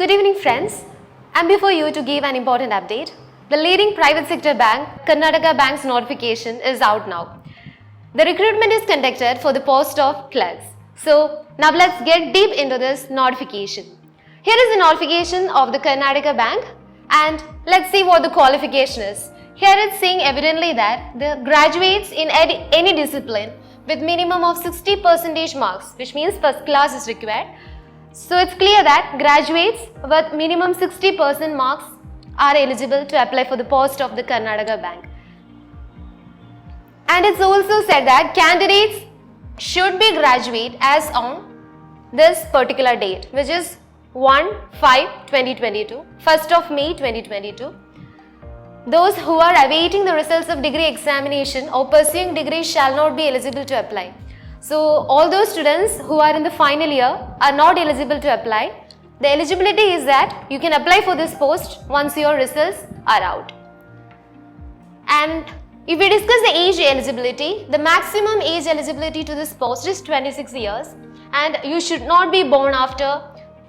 Good evening friends. I'm before you to give an important update. The leading private sector bank, Karnataka Bank's notification is out now. The recruitment is conducted for the post of clerks. So now let's get deep into this notification. Here is the notification of the Karnataka Bank and let's see what the qualification is. Here it's saying evidently that the graduates in any discipline with minimum of 60% marks, which means first class is required. So it's clear that graduates with minimum 60% marks are eligible to apply for the post of the Karnataka Bank. And it's also said that candidates should be graduate as on this particular date, which is 1/5/2022, 1st of May 2022. Those who are awaiting the results of degree examination or pursuing degree shall not be eligible to apply. So all those students who are in the final year are not eligible to apply. The eligibility is that you can apply for this post once your results are out. And if we discuss the age eligibility, the maximum age eligibility to this post is 26 years and you should not be born after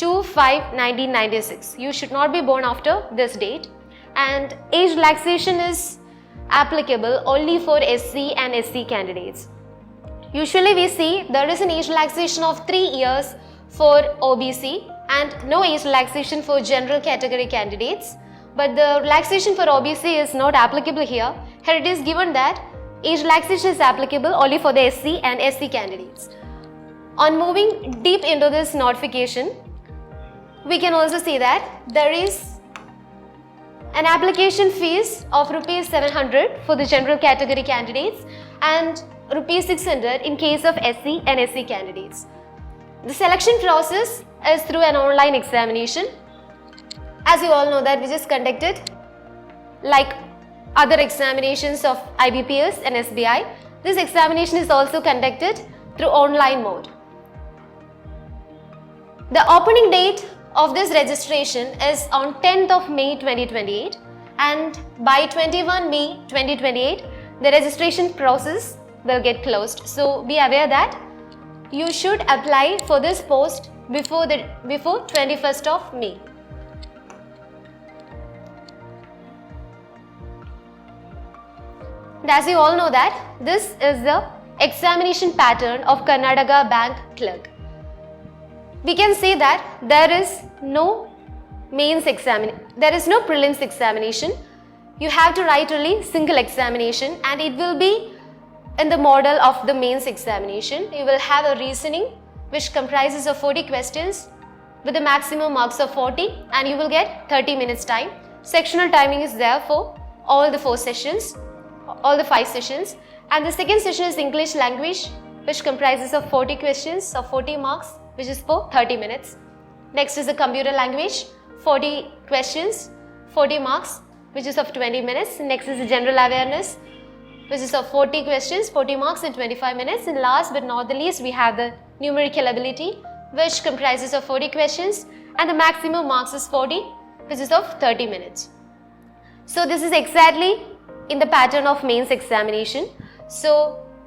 2/5/1996. You should not be born after this date, and age relaxation is applicable only for SC and SC candidates. Usually we see there is an age relaxation of 3 years for OBC and no age relaxation for general category candidates. But the relaxation for OBC is not applicable here. Here it is given that age relaxation is applicable only for the SC and SC candidates. On moving deep into this notification, we can also see that there is an application fees of ₹700 for the general category candidates and ₹600 in case of SC and SC candidates. The selection process is through an online examination. As you all know that which is conducted like other examinations of IBPS and SBI. This examination is also conducted through online mode. The opening date of this registration is on 10th of May 2028 and by 21 May 2028 the registration process will get closed. So be aware that you should apply for this post before 21st of May. And as you all know that this is the examination pattern of Karnataka Bank clerk. We can say that there is no prelims examination. You have to write only single examination and it will be in the model of the mains examination. You will have a reasoning which comprises of 40 questions with a maximum marks of 40 and you will get 30 minutes time. Sectional timing is there for all the 5 sessions. And the second session is English language, which comprises of 40 questions of 40 marks, which is for 30 minutes. Next is the computer language, 40 questions, 40 marks, which is of 20 minutes. Next is the general awareness, which is of 40 questions, 40 marks in 25 minutes. And last but not the least, we have the numerical ability, which comprises of 40 questions and the maximum marks is 40, which is of 30 minutes. So this is exactly in the pattern of mains examination. So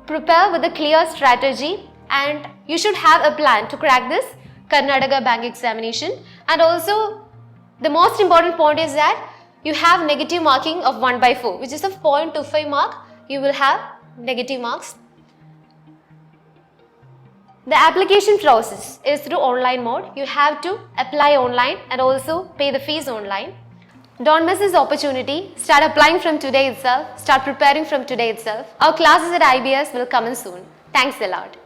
prepare with a clear strategy and you should have a plan to crack this Karnataka Bank examination. And also the most important point is that you have negative marking of 1/4, which is of 0.25 mark. You will have negative marks. The application process is through online mode. You have to apply online and also pay the fees online. Don't miss this opportunity. Start applying from today itself. Start preparing from today itself. Our classes at IBS will come in soon. Thanks a lot.